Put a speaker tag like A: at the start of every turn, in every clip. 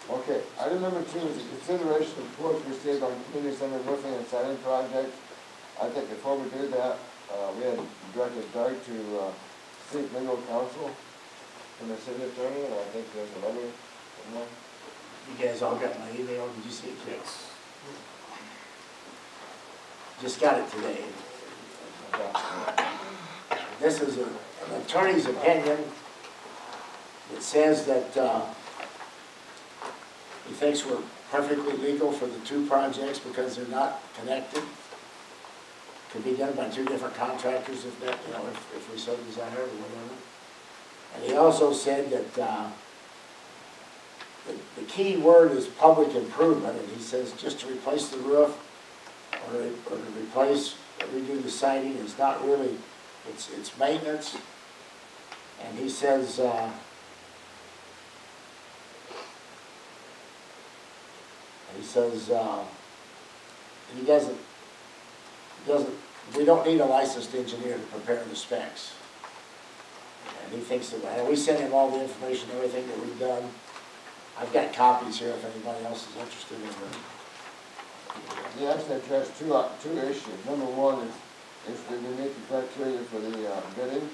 A: Okay, item number 2 is a consideration of quotes received on community center roofing and siding projects. I think before we do that, we had directed Doug to seek legal counsel from the city attorney, and I think there's a letter from them.
B: You guys all got my email, did you see it? Yes. Just got it today. This is an attorney's opinion. It says that he thinks we're perfectly legal for the 2 projects because they're not connected. Could be done by 2 different contractors if that, you know, if we so desire or whatever. And he also said that the key word is public improvement, and he says just to replace the roof or to replace or redo the siding is not really, it's maintenance. And he says we don't need a licensed engineer to prepare the specs. And he thinks that, and we sent him all the information, everything that we've done. I've got copies here if anybody else is interested in them.
A: He actually addressed two issues. Number 1 is did we meet the criteria for the bidding,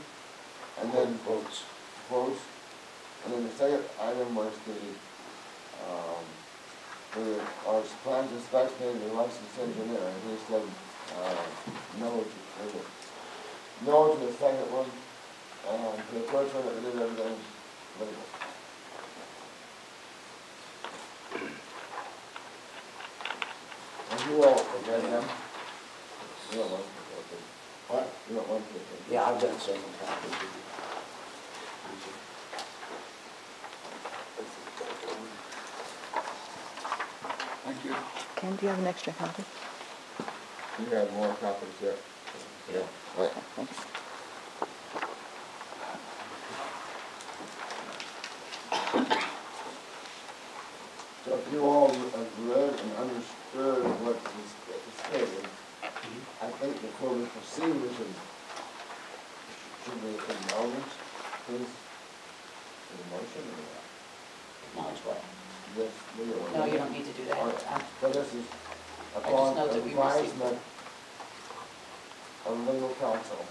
A: and then quotes. And then the second item was our plans and specs made the licensed engineer, and he said no to the second one, and for the first one, it did everything legal. And you all read them? You don't want to.
B: What?
A: You don't want to.
B: Yeah, I've got several copies.
A: Thank you.
C: Ken, do you have an extra copy?
A: You have more copies there.
B: Yeah.
A: Right.
C: Thanks.
A: So if you all have read and understood what is stated, I think before we proceed, we should we acknowledge, please, the motion or what?
D: Acknowledge what?
A: This legal.
D: No, you don't need to do that.
A: So this is
D: I just
A: upon
D: know that we received
A: advisement of legal counsel.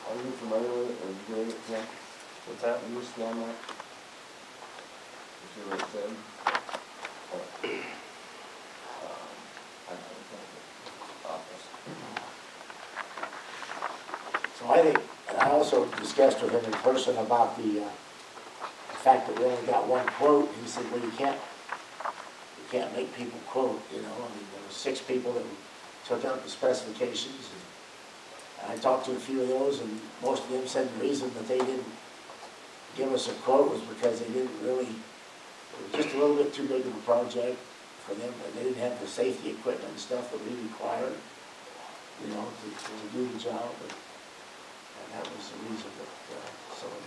A: Are you familiar with it, or you doing it, Ken?
E: What's that?
A: You scan that? You see what it said? I have it in the office.
B: So I think, and I also discussed with him in person about the fact that we only got 1 quote. He said, well, you can't make people quote, you know. I mean, there were 6 people that took out the specifications. And I talked to a few of those, and most of them said the reason that they didn't give us a quote was because they didn't really, it was just a little bit too big of a project for them, and they didn't have the safety equipment and stuff that we required, you know, to do the job. And that was the reason that someone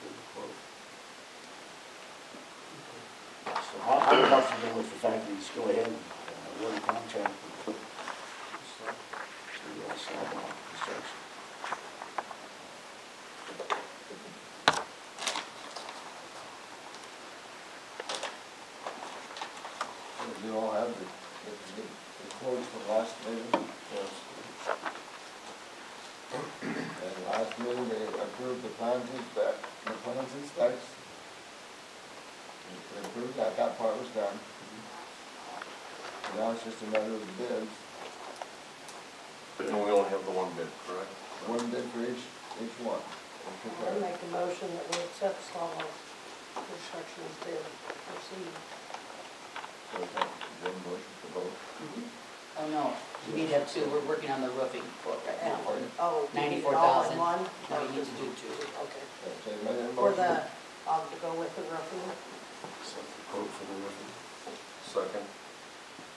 B: did the quote. So I'm comfortable with the fact that you just go ahead and award a contract to Slab Construction.
A: You all have the quotes from last meeting. Yes. And last meeting, they approved the plans and specs. They approved that part was done. And now it's just a matter of the bids.
E: And we only have the 1 bid, correct?
A: 1 bid for each one.
F: I make a motion that we accept Slava Construction's bid. Proceed.
A: So is that 1 motion for both?
D: Oh, no, you need to have 2. We're working on the roofing quote right now.
F: Oh, you need it all in
D: 94,000.
F: one?
D: No, you need to do 2.
F: Okay.
A: So you made a
F: For
A: motion.
F: to go with the roofing.
B: Accept the quote for the roofing.
E: Second.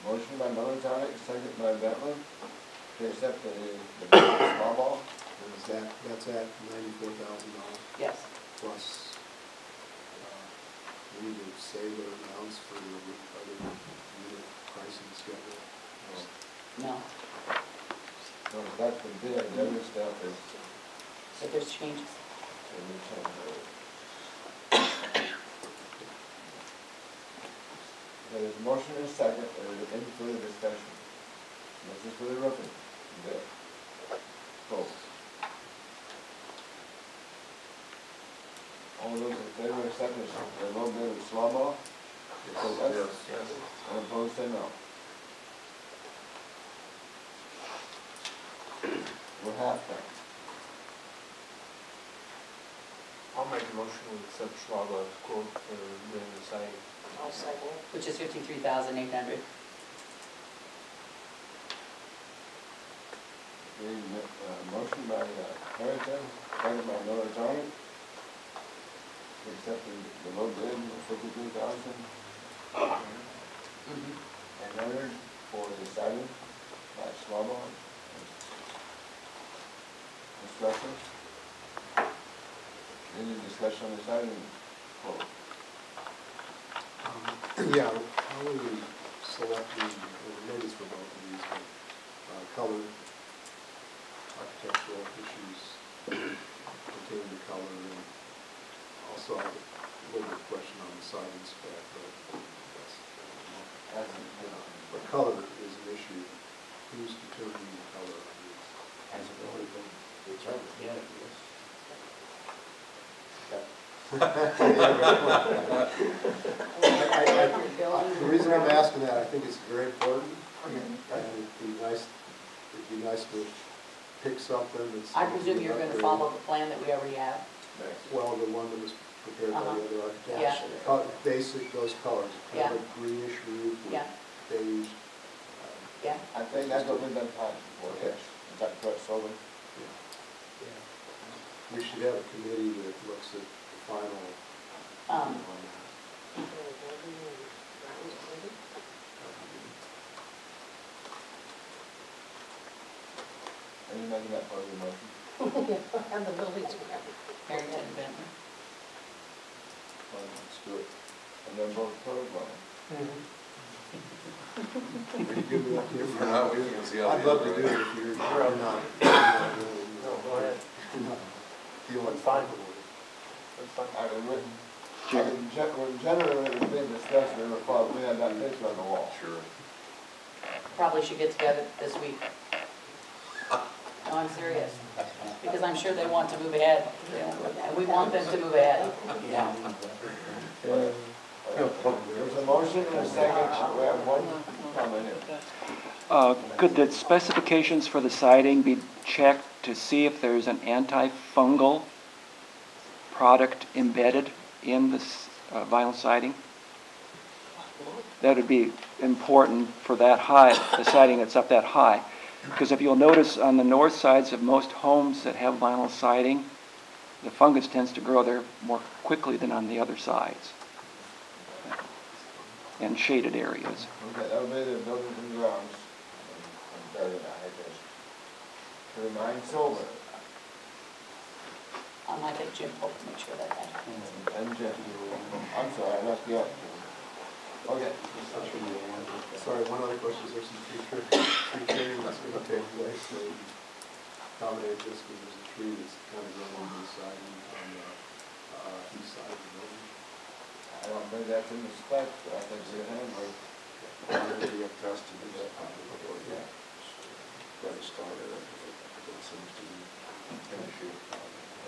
A: Motion by Miller-Zahradnek, second by Bentley, to accept the small ball.
G: That's at $94,000
D: Yes.
G: plus. We need to say what amounts for the other unit pricing schedule.
D: No.
A: So that's the bid, the other stuff is,
D: So there's changes.
A: There's a motion and a second, or is there any further discussion? This is for the roofing. Bid. Vote. All those in favor of accepting the low bid of Slomo? Say yes.
E: Yes.
A: And opposed, say no. We're half done.
E: I'll make a motion to accept Schwaba's quote for doing the siding.
F: I'll second it.
D: Which is 53,800.
A: Okay, motion by Herington, second by Miller-Zahradnek. Accepting the low bid of $53,000. And entered for the siding by Schwab Construction. Any discussion on the siding quote?
G: Yeah, how are we selecting, maybe it's for both of these, but color, architectural issues pertaining to color, and also I have a little bit of question on the siding spec, but but color is an issue. Who's determining the color on these?
B: Has it really been determined yet, I guess?
G: The reason I'm asking that, I think it's very important, and it'd be nice to pick something that's.
D: I presume you're going to follow the plan that we already have.
G: Well, the one that was prepared by the other architect.
D: Yeah.
G: Basic, those colors, kind of a greenish roof with
D: Yeah.
G: beige.
D: Yeah.
A: I think that's what we've been planning for, yes. Is that correct, Sullivan?
G: We should have a committee that looks at the final.
D: Um,
A: Are you making that part of the motion?
F: And the buildings.
D: Herington and Bentley.
A: Fine, let's do it. And then both colorblind.
G: Are you good with that, Kim?
E: For now, we can see how
G: I'd
E: the
G: love
E: other
G: to do
E: way.
G: it if you're not. No,
E: go ahead.
G: Feeling
E: Fine.
G: comfortable with it.
E: That's fine.
A: I mean, generally, it was being discussed, we had that picture on the wall.
E: Sure.
D: Probably should get together this week. No, I'm serious. Because I'm sure they want to move ahead. And we want them to move ahead.
B: Yeah.
A: There's a motion and a second, we have one comment here.
C: Could the specifications for the siding be checked to see if there's an antifungal product embedded in this vinyl siding? That would be important for that high, the siding that's up that high. Because if you'll notice on the north sides of most homes that have vinyl siding, the fungus tends to grow there more quickly than on the other sides and shaded areas.
A: Okay, that would be the buildings and grounds. And better than that, I guess. To remind Silver
D: I think Jim will make sure that happens.
A: and Jim. I'm sorry, I left you up. Okay.
G: Sorry, one other question, is there some tree trimming that's going to take place to accommodate this, because there's a tree that's kind of growing on the side, on the east side of the building?
A: I don't think that's in the spec, but I think we're gonna have
B: It'll be up to us to do that probably before, yeah. Got to start it, it seems to be an issue.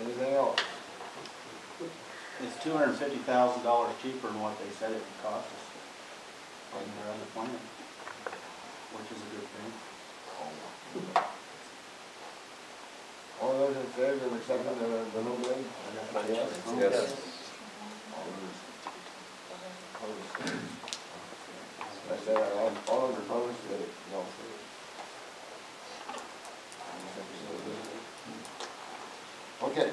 A: anything else?
H: It's $250,000 cheaper than what they said it would cost us on their other plan, which is a good thing.
A: All those in favor of accepting the low bid? Yes?
E: Yes.
A: All those opposed? I said, all those opposed, say no. Okay.